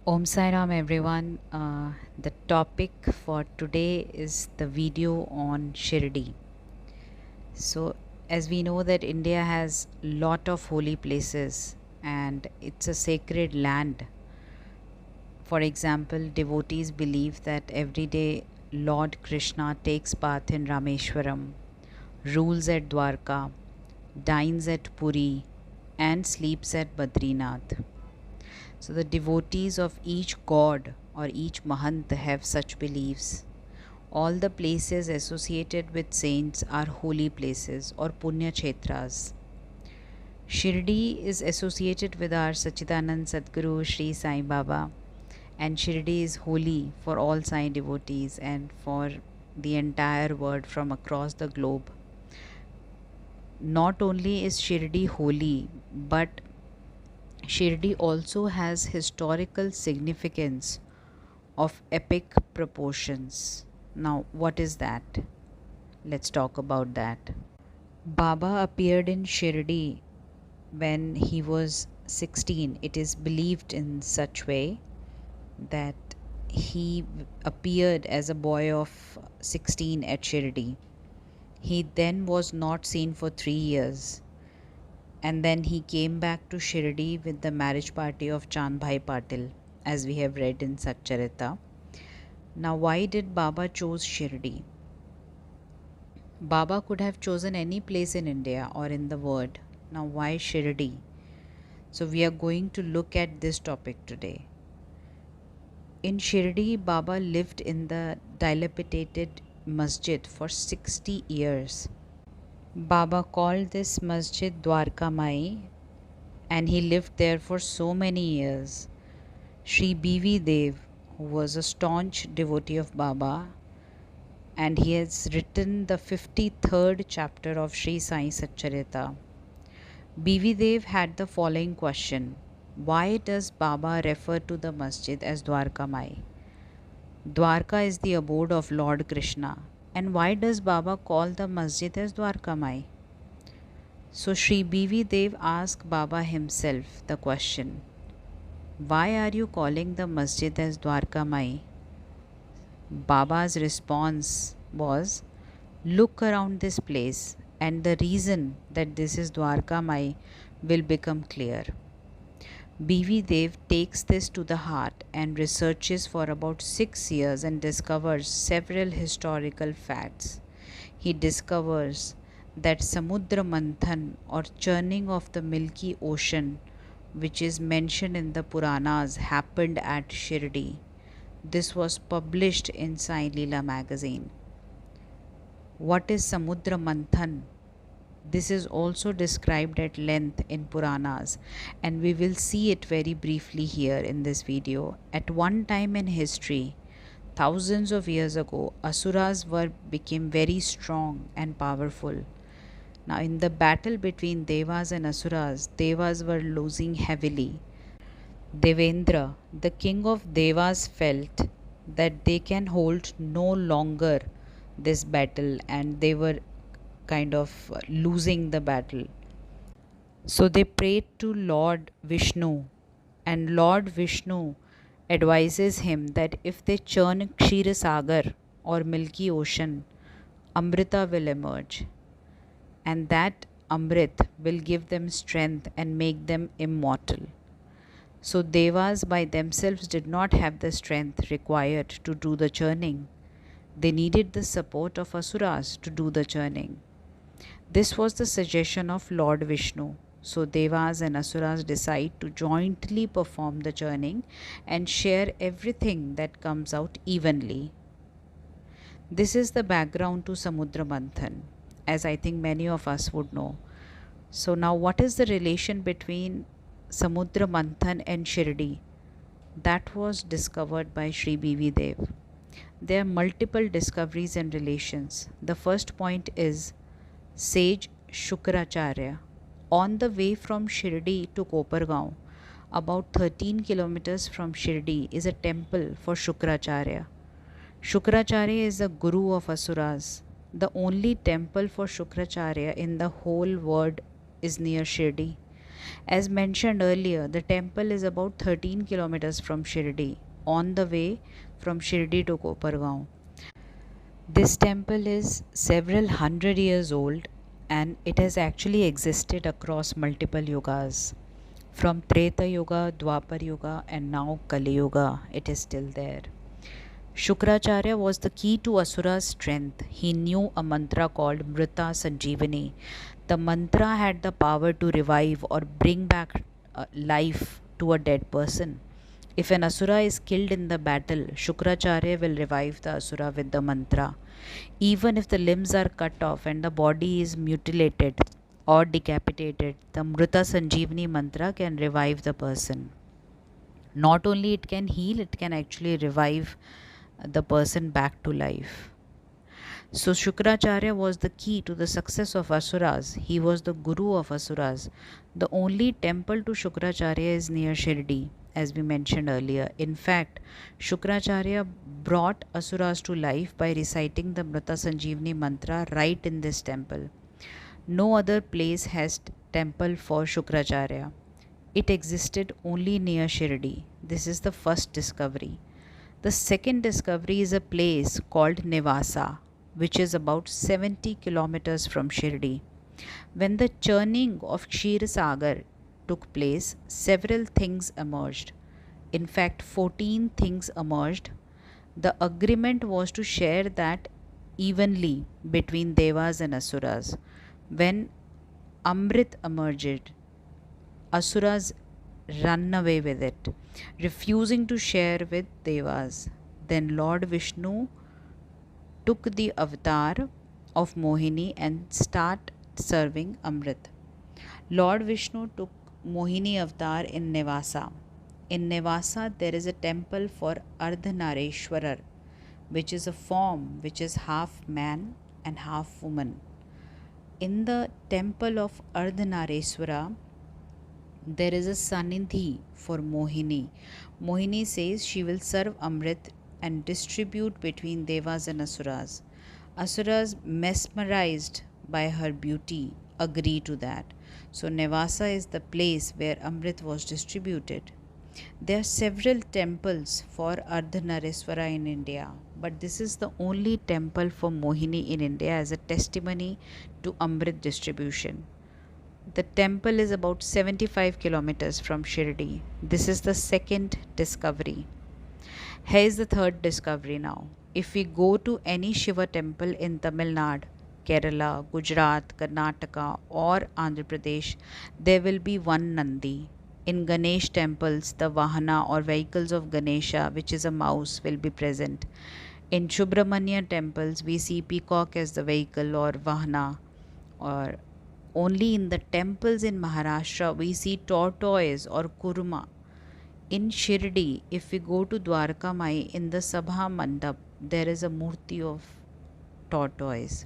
Om Sai Ram everyone. The topic for today is the video on Shirdi. So, as we know that India has lot of holy places and it's a sacred land. For example, devotees believe that every day Lord Krishna takes bath in Rameshwaram, rules at Dwarka, dines at Puri, and sleeps at Badrinath. So the devotees of each god or each mahant have such beliefs. All the places associated with saints are holy places or punya kshetras. Shirdi is associated with our Sachidanand Sadguru Sri Sai Baba, and Shirdi is holy for all Sai devotees and for the entire world from across the globe. Not only is Shirdi holy, but Shirdi also has historical significance of epic proportions. Now, what is that? Let's talk about that. Baba appeared in Shirdi when he was 16. It is believed in such way that he appeared as a boy of 16 at Shirdi. He then was not seen for 3 years, and then he came back to Shirdi with the marriage party of Chandbhai Patil, as we have read in Satcharita. Now, why did Baba choose Shirdi? Baba could have chosen any place in India or in the world. Now, why Shirdi? So, we are going to look at this topic today. In Shirdi, Baba lived in the dilapidated Masjid for 60 years. Baba called this Masjid Dwarkamai, and he lived there for so many years. Sri B.V. Dev, who was a staunch devotee of Baba, and he has written the 53rd chapter of Sri Sai Satcharita. B.V. Dev had the following question: why does Baba refer to the masjid as Dwarkamai? Dwarka is the abode of Lord Krishna, and why does Baba call the masjid as Dwarkamai? So Sri B.V. Dev asked Baba himself the question: why are you calling the masjid as Dwarkamai? Baba's response was, look around this place, and the reason that this is Dwarkamai will become clear. B.V. Dev takes this to the heart and researches for about 6 years and discovers several historical facts. He discovers that Samudra Manthan, or churning of the Milky Ocean, which is mentioned in the Puranas, happened at Shirdi. This was published in Sai Leela magazine. What is Samudra Manthan? This is also described at length in Puranas, and we will see it very briefly here in this video. At one time in history, thousands of years ago, Asuras became very strong and powerful. Now, in the battle between Devas and Asuras, Devas were losing heavily. Devendra, the king of Devas, felt that they can hold no longer this battle, and they were kind of losing the battle. So they prayed to Lord Vishnu, and Lord Vishnu advises him that if they churn Kshira Sagar or Milky Ocean, Amrita will emerge, and that Amrit will give them strength and make them immortal. So Devas by themselves did not have the strength required to do the churning. They needed the support of Asuras to do the churning. This was the suggestion of Lord Vishnu. So Devas and Asuras decide to jointly perform the churning and share everything that comes out evenly. This is the background to Samudra Manthan, as I think many of us would know. So now, what is the relation between Samudra Manthan and Shirdi? That was discovered by Sri B.V. Dev. There are multiple discoveries and relations. The first point is sage Shukracharya. On the way from Shirdi to Kopargaon, about 13 kilometers from Shirdi, is a temple for Shukracharya. Shukracharya is the guru of Asuras. The only temple for Shukracharya in the whole world is near Shirdi. As mentioned earlier, the temple is about 13 kilometers from Shirdi, on the way from Shirdi to Kopargaon. This temple is several hundred years old and it has actually existed across multiple yugas. From Treta Yuga, Dwapar Yuga, and now Kali Yuga, it is still there. Shukracharya was the key to Asura's strength. He knew a mantra called Mrita Sanjeevani. The mantra had the power to revive or bring back life to a dead person. If an Asura is killed in the battle, Shukracharya will revive the Asura with the mantra. Even if the limbs are cut off and the body is mutilated or decapitated, the Mrita Sanjeevani mantra can revive the person. Not only it can heal, it can actually revive the person back to life. So Shukracharya was the key to the success of Asuras. He was the guru of Asuras. The only temple to Shukracharya is near Shirdi, as we mentioned earlier. In fact, Shukracharya brought Asuras to life by reciting the Mrita Sanjeevani mantra right in this temple. No other place has temple for Shukracharya. It existed only near Shirdi. This is the first discovery. The second discovery is a place called Nivasa, which is about 70 kilometers from Shirdi. When the churning of Kshir Sagar took place, several things emerged. In fact, 14 things emerged. The agreement was to share that evenly between Devas and Asuras. When Amrit emerged, Asuras run away with it, refusing to share with Devas. Then Lord Vishnu took the avatar of Mohini and start serving Amrit. Lord Vishnu took Mohini avatar in Nevasa. In Nevasa, there is a temple for Ardhanareshwarar, which is a form which is half man and half woman. In the temple of Ardhanareshwara, there is a Sanidhi for Mohini. Mohini says she will serve Amrit and distribute between Devas and Asuras. Asuras, mesmerized by her beauty, agree to that. So Nevasa is the place where Amrit was distributed. There are several temples for Ardhanareswara in India, but this is the only temple for Mohini in India as a testimony to Amrit distribution. The temple is about 75 kilometers from Shirdi. This is the second discovery. Here is the third discovery now. If we go to any Shiva temple in Tamil Nadu, Kerala, Gujarat, Karnataka, or Andhra Pradesh, there will be one Nandi. In Ganesh temples, the Vahana or vehicles of Ganesha, which is a mouse, will be present. In Subramanya temples, we see peacock as the vehicle or Vahana, or only in the temples in Maharashtra we see tortoise or kurma. In Shirdi, if we go to Dwarkamai in the Sabha Mandap, there is a murti of tortoise.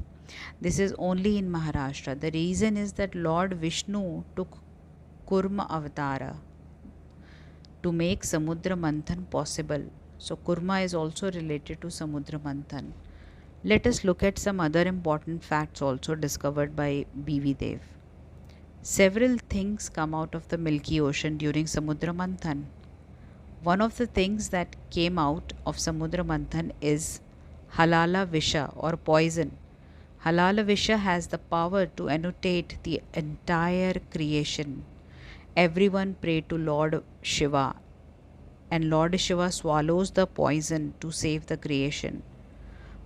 This is only in Maharashtra. The reason is that Lord Vishnu took Kurma Avatara to make Samudra Manthan possible. So Kurma is also related to Samudra Manthan. Let us look at some other important facts also discovered by B.V. Dev. Several things come out of the Milky Ocean during Samudra Manthan. One of the things that came out of Samudra Manthan is Halala Visha or poison. Halala Visha has the power to annotate the entire creation. Everyone pray to Lord Shiva, and Lord Shiva swallows the poison to save the creation.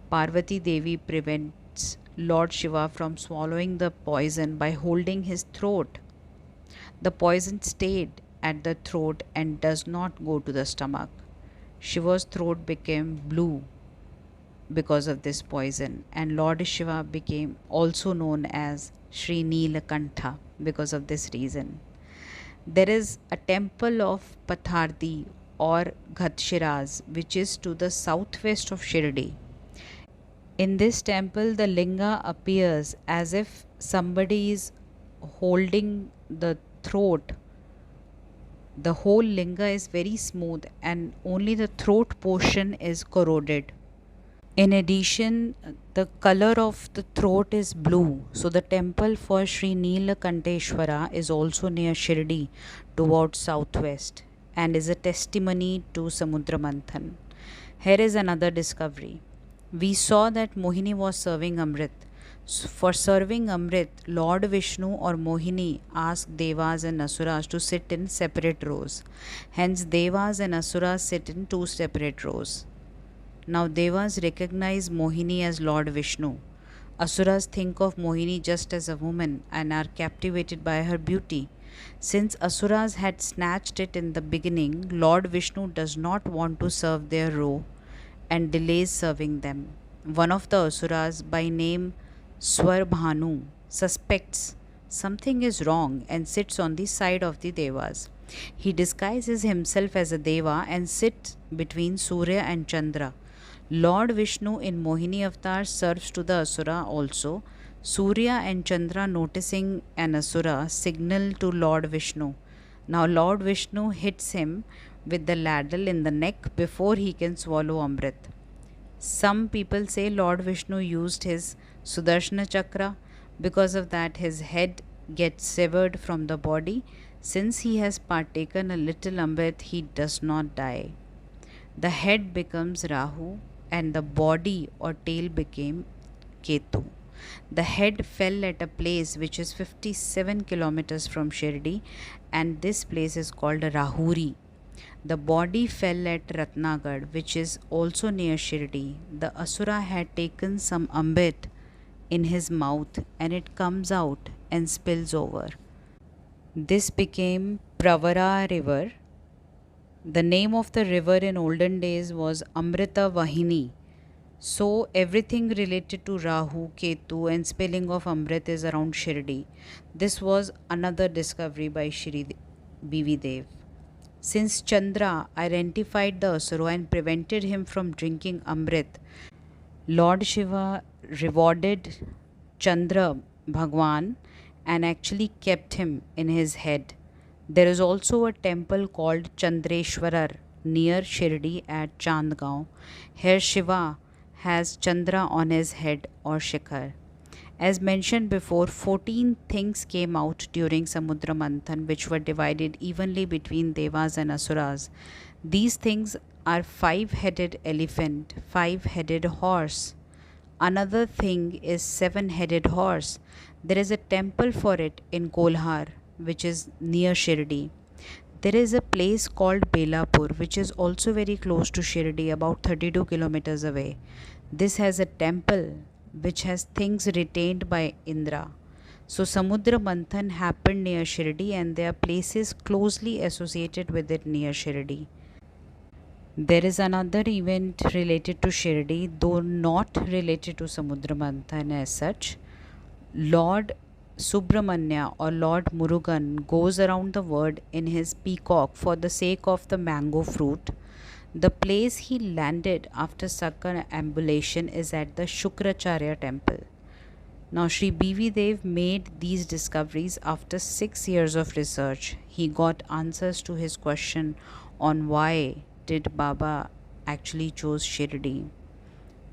Parvati Devi prevents Lord Shiva from swallowing the poison by holding his throat. The poison stayed at the throat and does not go to the stomach. Shiva's throat became blue because of this poison, and Lord Shiva became also known as Sri Neelakantha because of this reason. There is a temple of Pathardi or Ghatshiraz, which is to the southwest of Shirdi. In this temple, the linga appears as if somebody is holding the throat. The whole linga is very smooth and only the throat portion is corroded. In addition, the color of the throat is blue. So the temple for Sri Neelakanteshwara is also near Shirdi towards southwest and is a testimony to Samudra Manthan. Here is another discovery. We saw that Mohini was serving Amrit. For serving Amrit, Lord Vishnu or Mohini asked Devas and Asuras to sit in separate rows. Hence, Devas and Asuras sit in two separate rows. Now, Devas recognize Mohini as Lord Vishnu. Asuras think of Mohini just as a woman and are captivated by her beauty. Since Asuras had snatched it in the beginning, Lord Vishnu does not want to serve their row and delays serving them. One of the Asuras, by name Swarbhanu, suspects something is wrong and sits on the side of the Devas. He disguises himself as a Deva and sits between Surya and Chandra. Lord Vishnu in Mohini Avatar serves to the Asura also. Surya and Chandra, noticing an Asura, signal to Lord Vishnu. Now Lord Vishnu hits him with the ladle in the neck before he can swallow Amrit. Some people say Lord Vishnu used his Sudarshana Chakra. Because of that, his head gets severed from the body. Since he has partaken a little Amrit, he does not die. The head becomes Rahu and the body or tail became Ketu. The head fell at a place which is 57 kilometers from Shirdi, and this place is called Rahuri. The body fell at Ratnagad, which is also near Shirdi. The Asura had taken some Amrit in his mouth and it comes out and spills over. This became Pravara river. The name of the river in olden days was Amrita Vahini. So everything related to Rahu, Ketu and spilling of Amrit is around Shirdi. This was another discovery by Shri BV Dev. Since Chandra identified the Asura and prevented him from drinking Amrit, Lord Shiva rewarded Chandra Bhagwan and actually kept him in his head. There is also a temple called Chandreshwarar near Shirdi at Chandgaon. Here Shiva has Chandra on his head or Shikhar. As mentioned before, 14 things came out during Samudra Manthan, which were divided evenly between Devas and Asuras. These things are 5-headed elephant, 5-headed horse. Another thing is 7-headed horse. There is a temple for it in Kolhar, which is near Shirdi. There is a place called Belapur, which is also very close to Shirdi, about 32 kilometers away. This has a temple which has things retained by Indra. So Samudra Manthan happened near Shirdi and there are places closely associated with it near Shirdi. There is another event related to Shirdi, though not related to Samudra Manthan as such. Lord Subramanya or Lord Murugan goes around the world in his peacock for the sake of the mango fruit. The place he landed after circumambulation is at the Shukracharya temple. Now Sri BV Dev made these discoveries after 6 years of research. He got answers to his question on why did Baba actually chose Shirdi,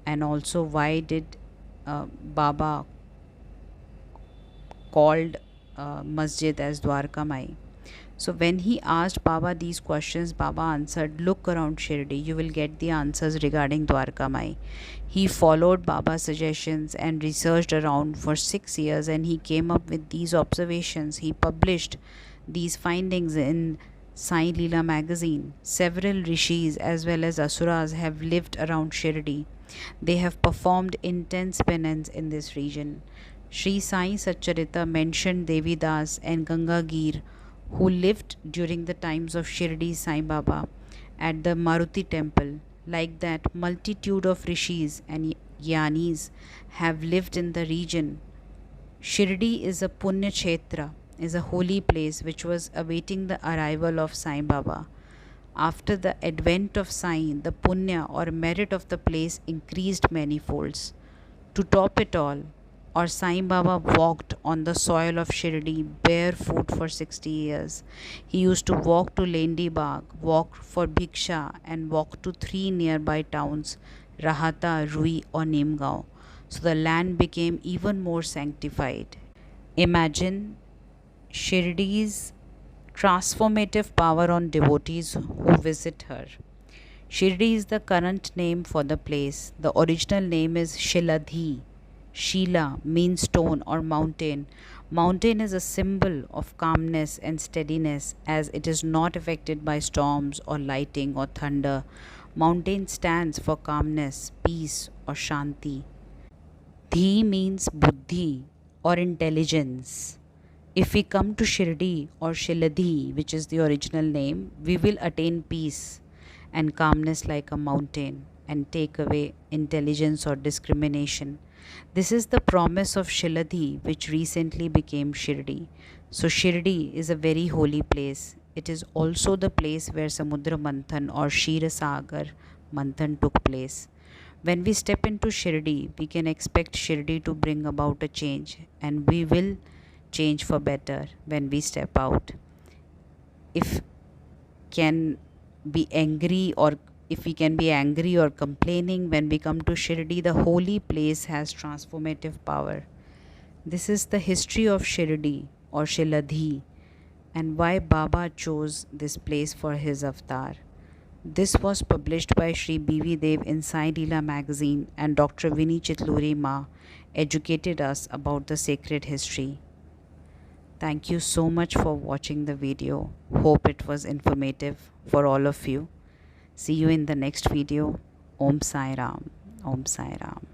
and also why did Baba called Masjid as Dwarkamai. So when he asked Baba these questions, Baba answered, look around Shirdi, you will get the answers regarding Dwarkamai. He followed Baba's suggestions and researched around for 6 years and he came up with these observations. He published these findings in Sai Leela magazine. Several rishis as well as asuras have lived around Shirdi. They have performed intense penance in this region. Sri Sai Satcharita mentioned Devi Das and Gangagir, who lived during the times of Shirdi Sai Baba at the Maruti temple. Like that, multitude of rishis and yanis have lived in the region. Shirdi is a Punya Kshetra, is a holy place which was awaiting the arrival of Sai Baba. After the advent of Sai, the Punya or merit of the place increased many folds. To top it all, or Sai Baba walked on the soil of Shirdi barefoot for 60 years. He used to walk to Lendi Bagh, walk for Bhiksha, and walk to 3 nearby towns Rahata, Rui, or Nimgao. So the land became even more sanctified. Imagine Shirdi's transformative power on devotees who visit her. Shirdi is the current name for the place. The original name is Shiladhi. Shila means stone or mountain. Mountain is a symbol of calmness and steadiness as it is not affected by storms or lightning or thunder. Mountain stands for calmness, peace, or shanti. Dhi means buddhi or intelligence. If we come to Shirdi or Shiladhi, which is the original name, we will attain peace and calmness like a mountain and take away intelligence or discrimination. This is the promise of Shiladhi, which recently became Shirdi. So, Shirdi is a very holy place. It is also the place where Samudra Manthan or Sagar Manthan took place. When we step into Shirdi, we can expect Shirdi to bring about a change, and we will change for better when we step out. If can be angry or if we can be angry or complaining when we come to Shirdi, the holy place has transformative power. This is the history of Shirdi or Shiladhi and why Baba chose this place for his avatar. This was published by Sri B.V. Dev in Sai Leela magazine, and Dr. Vinny Chitluri Ma educated us about the sacred history. Thank you so much for watching the video. Hope it was informative for all of you. See you in the next video. Om Sai Ram. Om Sai Ram.